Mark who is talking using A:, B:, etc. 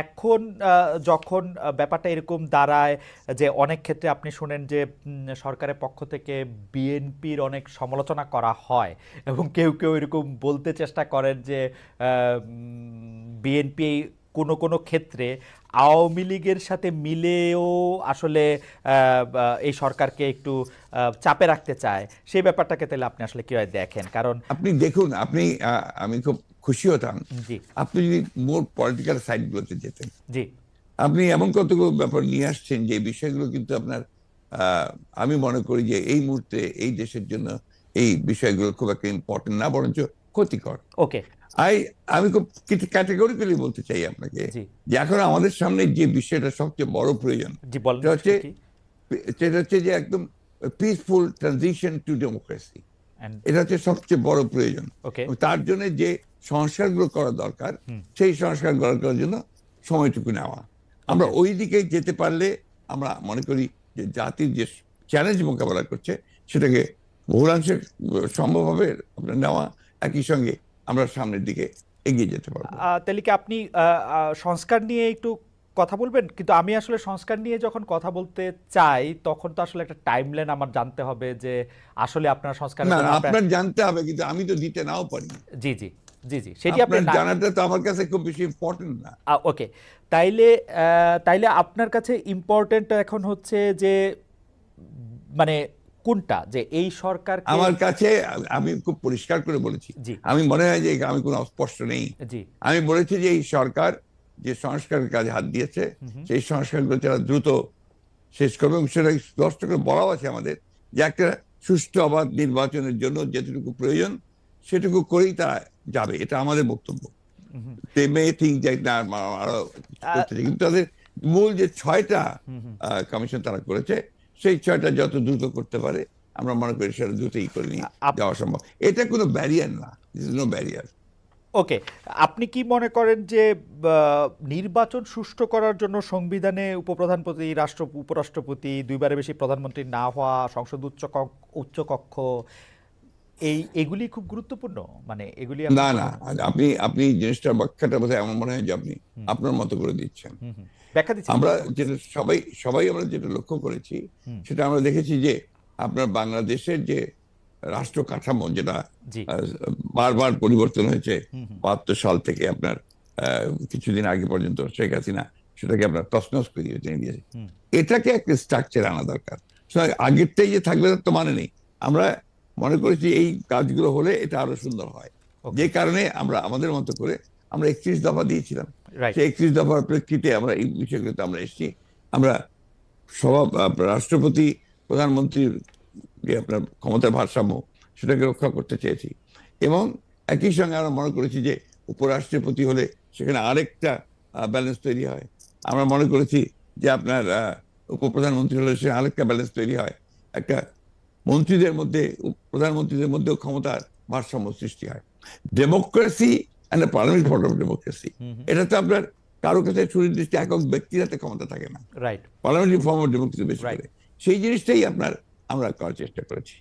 A: এখন যখন ব্যাপারটা এরকম দাঁড়ায় যে অনেক ক্ষেত্রে আপনি শুনেন যে সরকারের পক্ষ থেকে বিএনপির অনেক সমালোচনা করা হয় এবং কেউ কেউ এরকম বলতে চেষ্টা করেন যে বিএনপি কোনো কোনো ক্ষেত্রে আওয়ামী লীগের সাথে মিলেও আসলে এই সরকারকে একটু চাপে রাখতে চায়। সেই ব্যাপারটাকে তাহলে আপনি আসলে কিভাবে দেখেন? কারণ
B: আপনি দেখুন, আমি খুব খুশি হতাম
A: জি
B: আপনি যদি মোর পলিটিক্যাল সাইড গুলোতে যেতেন।
A: জি
B: আপনি এমন কতগুলো ব্যাপার নিয়ে আসছেন যে বিষয়গুলো কিন্তু আপনার, আমি মনে করি যে এই মুহূর্তে এই দেশের জন্য এই বিষয়গুলো খুব একটা ইম্পর্টেন্ট না, বরঞ্চ ক্ষতিকর।
A: ওকে
B: আই আমি খুব কিছু ক্যাটেগরিক্যালি বলতে চাই আপনাকে
A: জি
B: যে এখন আমাদের সামনে যে বিষয়টা সবচেয়ে বড় প্রয়োজন,
A: জি বলেন
B: সেটা হচ্ছে
A: সেটা কি?
B: সেটা হচ্ছে যে একদম peaceful transition two democracy.
A: And
B: এটা হচ্ছে সবচেয়ে বড় প্রয়োজন।
A: ওকে
B: এবং তার জন্য যে সংস্কারগুলো করা দরকার,
A: হুম
B: সেই সংস্কার করার জন্য সময়টুকু নেওয়া। আমরা
A: ওকে
B: ওই দিকে যেতে পারলে আমরা মনে করি যে জাতির যে চ্যালেঞ্জ মোকাবেলা করছে সেটাকে বহুলাংশে সম্ভব হবে আপনার নেওয়া। একই সঙ্গে আমরা সামনের দিকে এগিয়ে যেতে পারবো।
A: তাহলে কি আপনি সংস্কার নিয়ে একটু কথা বলবেন? কিন্তু আমি আসলে সংস্কার নিয়ে যখন কথা বলতে চাই তখন তো আসলে একটা টাইমলাইন আমার জানতে হবে যে আসলে আপনার সংস্কারের
B: না
A: জন্য
B: না,
A: আপনার
B: আপনার জানতে হবে, কিন্তু আমি তো দিতে নাও পারি।
A: জি জি জি জি সেটি আপনি
B: আপনার
A: না
B: জানাটা তো আমার কাছে খুব বেশি ইম্পর্টেন্ট না।
A: ওকে তাইলে তাইলে আপনার কাছে ইম্পর্টেন্ট এখন হচ্ছে যে মানে কোনটা যে এই সরকারকে
B: আমার কাছে, আমি খুব পরিষ্কার করে বলেছি,
A: জি
B: আমি মনে হয় যে আমি কোনো অস্পষ্ট নেই।
A: জি
B: আমি বলেছি যে এই সরকার যে সংস্কারের কাজে হাত দিয়েছে,
A: হুম হুম,
B: সেই সংস্কারগুলো তারা দ্রুত শেষ করবে এবং সেটা স্পষ্ট করে বলাও আছে আমাদের যে একটা সুষ্ঠু অবাধ নির্বাচনের জন্য যেটুকু প্রয়োজন সেটুকু করেই তারা যাবে, এটা আমাদের বক্তব্য।
A: হুম হুম,
B: দে মে থিঙ্ক যে না, আরো কিছু
A: আহ,
B: করতে চাই, কিন্তু তাদের মূল যে ৬টা
A: হুম হুম।
B: কমিশন তারা করেছে, সেই ৬টা যত দ্রুত করতে পারে আমরা মনে করি সেটা দ্রুতই করে নিয়ে যাওয়া সম্ভব। এটা কোনো ব্যারিয়ার না, নো ব্যারিয়ার।
A: ওকে আপনি কি মনে করেন যে নির্বাচন সুষ্ঠু করার জন্য সংবিধানে উপপ্রধানপতি উপরাষ্ট্রপতি দুইবারের বেশি প্রধানমন্ত্রী না হওয়া সংসদ উচ্চ কক্ষ এগুলি খুব গুরুত্বপূর্ণ মানে এগুলি
B: না
A: আপনার কি
B: না,
A: মনে
B: আপনি আপনি জিনিসটার ব্যাখ্যাটা বোধহয় এমন মনে হয় যে আপনি
A: হুম
B: আপনার মতো করে দিচ্ছেন।
A: হুম হুম ব্যাখ্যা দিচ্ছি
B: আমরা
A: ব্যাখ্যা করতেছি
B: যেটা সবাই সবাই আমরা যেটা লক্ষ্য করেছি,
A: হুম
B: সেটা আমরা দেখেছি যে আপনার বাংলাদেশের যে রাষ্ট্র কাঠামো, যেটা
A: জি
B: আহ, বারবার পরিবর্তন হয়েছে
A: হুম হুম
B: ৭২ সাল থেকে আপনার কিছুদিন আগে পর্যন্ত শেখ হাসিনা সেটাকে আপনার তছনছ করে দিয়েছে।
A: হুম
B: এটাকে একটা স্ট্রাকচার আনা দরকার। আগেরটাই যে থাকবে তার তো মানে নেই। আমরা মনে করেছি এই কাজগুলো হলে এটা আরো সুন্দর হয়, যে
A: ওকে
B: কারণে আমরা আমাদের মতো করে আমরা 31 দফা দিয়েছিলাম।
A: রাইট
B: সেই 31 দফার প্রেক্ষিতে আমরা এই বিষয়গুলোতে আমরা এসেছি। আমরা রাষ্ট্রপতি প্রধানমন্ত্রীর যে আপনার ক্ষমতার ভারসাম্য, সেটাকে রক্ষা করতে চেয়েছি। এবং একই সঙ্গে আমরা মনে করেছি যে উপরাষ্ট্রপতি হলে সেখানে আরেকটা ব্যালেন্স তৈরি হয়। আমরা মনে করেছি যে আপনার উপপ্রধানমন্ত্রী হলে সে আরেকটা ব্যালেন্স তৈরি হয়। একটা মন্ত্রীদের মধ্যে, প্রধানমন্ত্রীদের মধ্যেও ক্ষমতার ভারসাম্য সৃষ্টি হয়। Democracy and parliament form of democracy,
A: হুম হুম
B: এটা তো আপনার কারো কাছে সুনির্দিষ্ট একক ব্যক্তির হাতে ক্ষমতা থাকে না।
A: Right
B: parliamentary form of democracy বেশি
A: রাইট
B: করে সেই জিনিসটাই আমরা করার চেষ্টা করেছি।